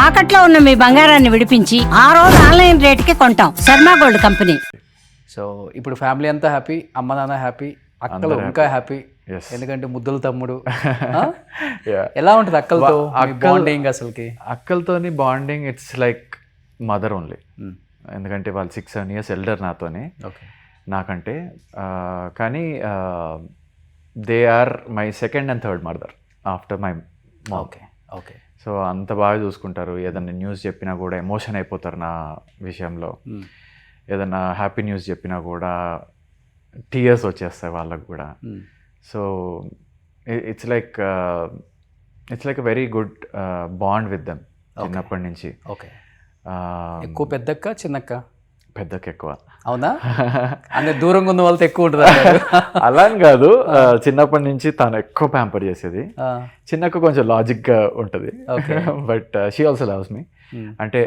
తాకట్లో ఉన్న మీ బంగారాన్ని విడిపించి ఆ రోజు ఆన్లైన్ రేటుకి కొంటాం. Sharma gold company. సో ఇప్పుడు ఫ్యామిలీ అంతా హ్యాపీ, అమ్మ నాన్న హ్యాపీ, అక్కలు ఇంకా హ్యాపీ. ఎందుకంటే ముద్దుల తమ్ముడు. ఎలా ఉంటుంది అక్కలతో బాండింగ్? అసలుకి అక్కలతోని bonding it's like mother only. ఎందుకంటే వాళ్ళు 6-7 years ఎల్డర్ నాతోని, నాకంటే. కానీ they are my second and third mother after my mom. Okay. So అంత బాగా చూసుకుంటారు. ఏదైనా న్యూస్ చెప్పినా కూడా ఎమోషన్ అయిపోతారు నా విషయంలో. ఏదైనా హ్యాపీ న్యూస్ చెప్పినా కూడా టీయర్స్ వచ్చేస్తాయి వాళ్ళకు కూడా. So it's like a very good bond with them చిన్నప్పటి నుంచి. ఓకే. ఎక్కువ పెద్దక్క చిన్నక్క? పెద్దక్క ఎక్కువ. అవునా? అంటే దూరంగా ఉన్న వాళ్ళతో ఎక్కువ ఉంటుంది అలా అని కాదు, చిన్నప్పటి నుంచి తను ఎక్కువ ప్యాంపర్ చేసేది. చిన్నక్క కొంచెం లాజిక్గా ఉంటుంది, but she also loves me. అంటే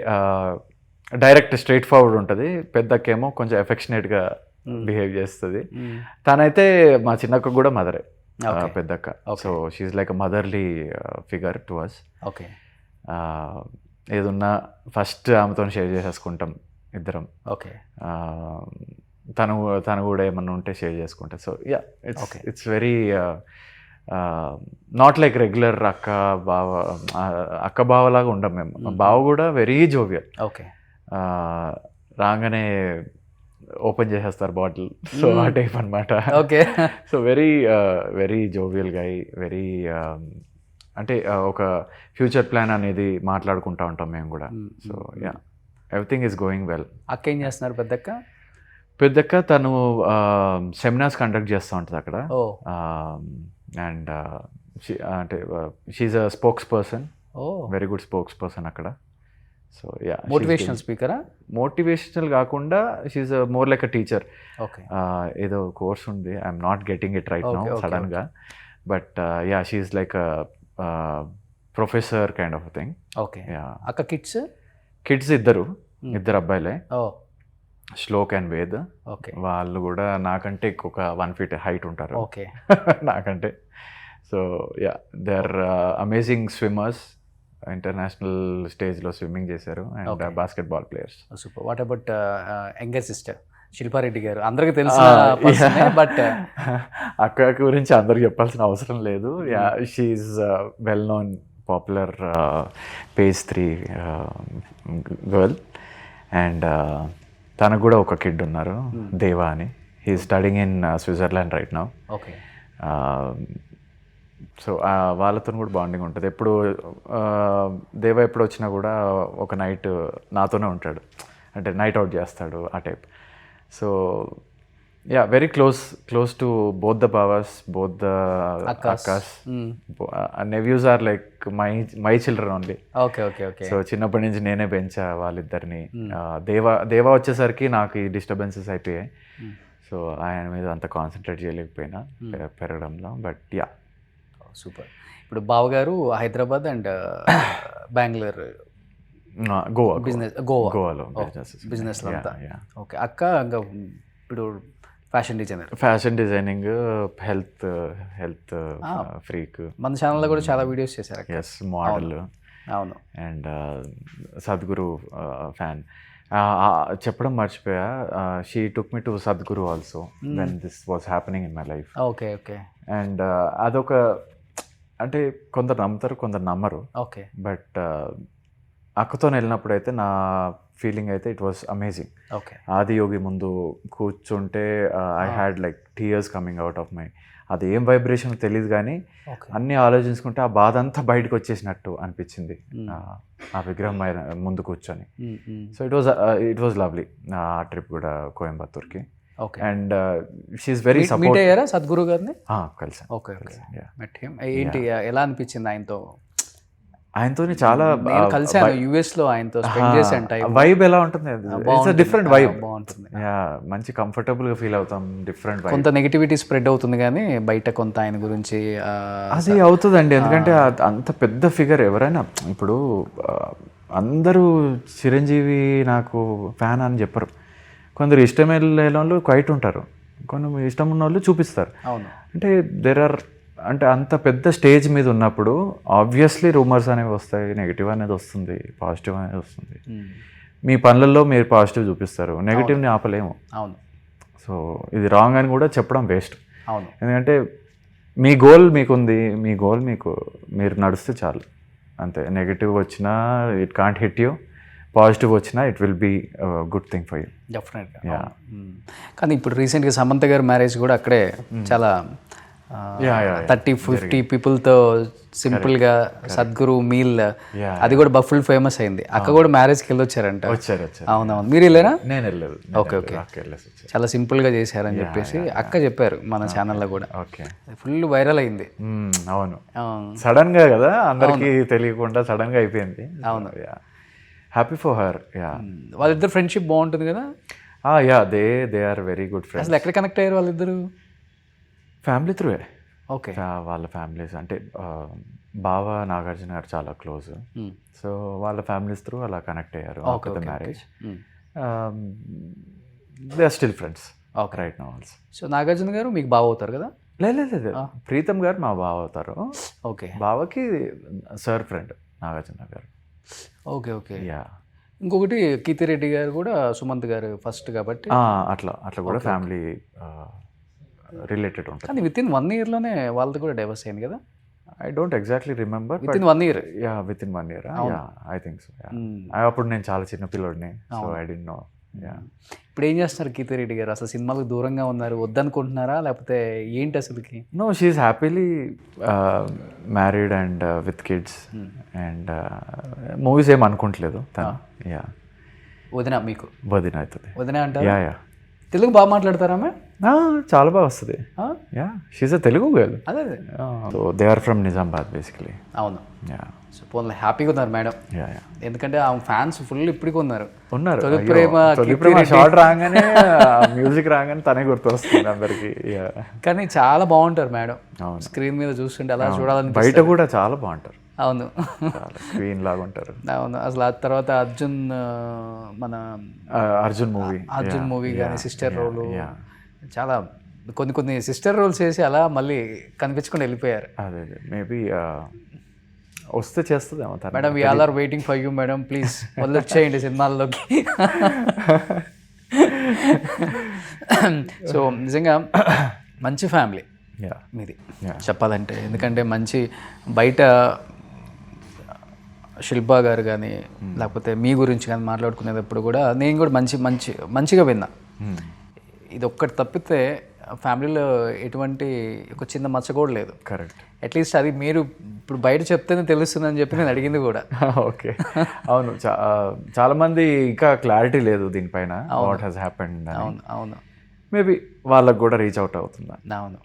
డైరెక్ట్ స్ట్రైట్ ఫార్వర్డ్ ఉంటుంది. పెద్దక్కేమో కొంచెం ఎఫెక్షనేట్గా బిహేవ్ చేస్తుంది. తనైతే మా చిన్నక్క కూడా మదరే, పెద్దక్క. So she like a motherly figure to us. Okay. ఏదున్నా ఫస్ట్ ఆమెతో షేర్ చేసేసుకుంటాం ఇద్దరం. ఓకే. తను కూడా ఏమన్నా ఉంటే షేర్ చేసుకుంటా. So yeah, it's very not like regular అక్క బావలాగా ఉండం మేము. బావ కూడా వెరీ జోవియల్. ఓకే. రాగానే ఓపెన్ చేసేస్తారు బాటిల్, సో ఆ టైప్ అనమాట. Okay. So very jovial guy, very అంటే ఒక ఫ్యూచర్ ప్లాన్ అనేది మాట్లాడుకుంటూ ఉంటాం మేము కూడా. So yeah, everything is going well. అక్క ఏం చేస్తున్నారు పెద్దక్క? పెద్దక్క తను సెమినార్స్ కండక్ట్ చేస్తూ ఉంటుంది అక్కడ. అండ్ అంటే she's a spokesperson, very good spokesperson అక్కడ. సో యా, మోటివేషనల్ స్పీకరా? మోటివేషనల్ కాకుండా she's more like a teacher. Okay. ఏదో కోర్స్ ఉంది, I'm not getting it right now సడన్గా, but yeah, she's like a professor kind of thing. Okay. అక్క kids ఇద్దరు అబ్బాయిలే, shlok and Ved. Okay. వాళ్ళు కూడా నాకంటే ఒక 1 feet హైట్ ఉంటారు. ఓకే. నాకంటే. So yeah, they are amazing swimmers. International స్టేజ్లో స్విమ్మింగ్ చేశారు and basketball players. Super. What about younger sister Shilpa Reddy garu? అందరికీ తెలుసు, బట్ అక్క గురించి అందరికి చెప్పాల్సిన అవసరం లేదు. Yeah, she well known, popular page 3 girl. And తనకు కూడా ఒక కిడ్ ఉన్నారు, దేవా అని. He is studying in Switzerland right now. Okay. So వాళ్ళతో కూడా బాండింగ్ ఉంటుంది. ఎప్పుడు దేవా ఎప్పుడు వచ్చినా కూడా ఒక నైట్ నాతోనే ఉంటాడు, అంటే నైట్ అవుట్ చేస్తాడు ఆ type. So yeah, very close to both the బావాస్, బోత్ ద అక్కాస్. Nephews are like my children only. Okay. Okay. Okay. So చిన్నప్పటి నుంచి నేనే పెంచా వాళ్ళిద్దరిని. దేవా వచ్చేసరికి నాకు ఈ డిస్టర్బెన్సెస్ అయిపోయాయి. సో ఆయన మీద అంత కాన్సన్ట్రేట్ చేయలేకపోయినా పెరగడంలో. But yeah, super. ఇప్పుడు బావగారు హైదరాబాద్ అండ్ బెంగళూరు, గోవాలో బిజినెస్లో అంతా. ఓకే. అక్క ఇంకా ఇప్పుడు ఫ్యాషన్ డిజైనింగ్, హెల్త్ ఫ్రీక్. మన ఛానల్లో కూడా చాలా వీడియోస్ చేశారు. Yes, model. అవును. And Sadhguru fan. చెప్పడం మర్చిపోయా, she took me to Sadhguru also when this was happening in my life. Okay. Okay. And అదొక, అంటే కొందరు నమ్ముతారు, కొందరు నమ్మరు. ఓకే. బట్ అక్కతో వెళ్ళినప్పుడు అయితే నా ఫీలింగ్ అయితే it was amazing. Okay. Adiyogi ముందు కూర్చుంటే I had like tears coming out of my. అది ఏం వైబ్రేషన్ తెలియదు కానీ అన్నీ ఆలోచించుకుంటే ఆ బాధ అంతా బయటకు వచ్చేసినట్టు అనిపించింది ఆ విగ్రహం ముందు కూర్చొని. సో ఇట్ వాజ్ లవ్లీ ఆ ట్రిప్ కూడా, కోయంబత్తూర్కి. And she's very support. అయ్యారా సద్గురు గారిని? కలిసాను. ఓకే. ఏంటి, ఎలా అనిపించింది ఆయనతో? ఆయనతోనే చాలా కలిసాను యుఎస్ లో, ఆయనతో స్పెండ్ చేసాను. వైబ్ ఎలా ఉంటుంది? It's different vibe. బాగుంటుంది. మంచి కంఫర్టబుల్ గా ఫీల్ అవుతాం. Different vibe. కొంత నెగిటివిటీ స్ప్రెడ్ అవుతుంది కానీ బయట కొంత ఆయన గురించి అది అవుతుందండి. ఎందుకంటే అంత పెద్ద ఫిగర్ ఎవరైనా, ఇప్పుడు అందరూ చిరంజీవి నాకు ఫ్యాన్ అని చెప్పరు. కొందరు ఇష్టం లేని వాళ్ళు క్వైట్ ఉంటారు, కొందరు ఇష్టం ఉన్న వాళ్ళు చూపిస్తారు. అవును. అంటే దేర్ ఆర్ అంటే అంత పెద్ద స్టేజ్ మీద ఉన్నప్పుడు ఆబ్వియస్లీ రూమర్స్ అనేవి వస్తాయి, నెగిటివ్ అనేది వస్తుంది, పాజిటివ్ అనేది వస్తుంది. మీ పనులలో మీరు పాజిటివ్ చూపిస్తారు, నెగిటివ్ని ఆపలేము. అవును. సో ఇది రాంగ్ అని కూడా చెప్పడం వేస్ట్. అవును. ఎందుకంటే మీ గోల్ మీకుంది, మీ గోల్ మీరు నడిస్తే చాలు అంతే. నెగిటివ్ వచ్చినా it can't hit you, positive వచ్చినా it will be good thing for you. డెఫినెట్గా. కానీ ఇప్పుడు రీసెంట్గా సమంత గారి మ్యారేజ్ కూడా అక్కడే చాలా 30-50 పీపుల్తో సింపుల్గా సద్గురు మీల్, అది కూడా ఫుల్ ఫేమస్ అయింది. అక్క కూడా మ్యారేజ్కి వెళ్ళొచ్చారంట. వచ్చారు. అవునవును. మీరు వెళ్ళారా? నేను వెళ్ళలేదు. ఓకే. చాలా సింపుల్గా చేశారని చెప్పేసి అక్క చెప్పారు మన ఛానల్లో కూడా. ఓకే. ఫుల్ వైరల్ అయింది. అవును, సడన్ గా కదా, అందరికి తెలియకుండా సడన్ గా అయిపోయింది. అవును. Happy for her. వాళ్ళిద్దరు ఫ్రెండ్షిప్ బాగుంటుంది కదా. They are very good friends. అసలు ఎక్కడ కనెక్ట్ అయ్యారు వాళ్ళిద్దరు? ఫ్యామిలీ త్రూయే. ఓకే. వాళ్ళ ఫ్యామిలీస్ అంటే బావ నాగార్జున గారు చాలా క్లోజ్, సో వాళ్ళ ఫ్యామిలీస్ త్రూ అలా కనెక్ట్ అయ్యారు after the marriage. They are still friends right now also. So Nagarjuna garu మీకు బావ అవుతారు కదా? లేదు, ప్రీతం గారు మా బావ అవుతారు. ఓకే. బావకి సార్ ఫ్రెండ్ నాగార్జున గారు. ఓకే. ఇంకొకటి కీర్తిరెడ్డి గారు కూడా సుమంత్ గారు ఫస్ట్ కాబట్టి అట్లా కూడా ఫ్యామిలీ రిలేటెడ్ ఉంటుంది. కానీ విత్ ఇన్ 1 yearలోనే వాళ్ళది కూడా డైవర్స్ అయింది కదా? I don't exactly remember. With in 1 year. With in 1 year. I think so. అప్పుడు నేను చాలా చిన్న పిల్లోడిని, సో ఐ డోంట్ నో. ఇప్పుడు ఏం చేస్తున్నారు కీర్తిరెడ్డి గారు? అసలు సినిమాలకు దూరంగా ఉన్నారు, వద్దనుకుంటున్నారా లేకపోతే ఏంటి అసలుకి? No, she's happily married and with kids and movies ఏం అనుకుంటలేదు తను. వదిన మీకు? వదిన అవుతుంది. వదిన అంటారు. తెలుగు బాగా మాట్లాడతారా? చాలా బాగా వస్తుంది. She's a Telugu girl. అదే. So they are from Nizamabad basically. అవును. సో పోన్లే, హ్యాపీగా ఉన్నారు మేడం. ఎందుకంటే ఆ ఫ్యాన్స్ ఫుల్ ఇప్పటికీ ఉన్నారు. తొలి ప్రేమ షార్ట్ రాగానే మ్యూజిక్ రాగానే తనే గుర్తు వస్తుంది అందరికి. కానీ చాలా బాగుంటారు మేడం, స్క్రీన్ మీద చూస్తుంటే అలా చూడాలని. బయట కూడా చాలా బాగుంటారు. అవును, క్వీన్ లాగా ఉంటారు. అవును. అసలు ఆ తర్వాత మన అర్జున్ మూవీ కానీ సిస్టర్ రోల్, చాలా కొన్ని సిస్టర్ రోల్స్ వేసి అలా మళ్ళీ కనిపించకుండా వెళ్ళిపోయారు. అదే మేబీ వస్తే చేస్తుందేమో. Madam we all are waiting for you madam, please వచ్చేయండి సినిమాల్లోకి. సో నిజంగా మంచి ఫ్యామిలీ మీది చెప్పాలంటే. ఎందుకంటే మంచి బయట శిల్పా గారు కానీ లేకపోతే మీ గురించి కానీ మాట్లాడుకునేటప్పుడు కూడా నేను కూడా మంచిగా విన్నా. ఇది ఒక్కటి తప్పితే ఫ్యామిలీలో ఎటువంటి ఒక చిన్న మచ్చ కూడా లేదు. కరెక్ట్. అట్లీస్ట్ అది మీరు ఇప్పుడు బయట చెప్తేనే తెలుస్తుందని చెప్పి నేను అడిగింది కూడా. ఓకే. అవును, చాలా మంది ఇంకా క్లారిటీ లేదు దీనిపైన, వాట్ హ్యాస్ హ్యాపెండ్. అవును. మేబీ వాళ్ళకు కూడా రీచ్ అవుట్ అవుతుందా. అవును.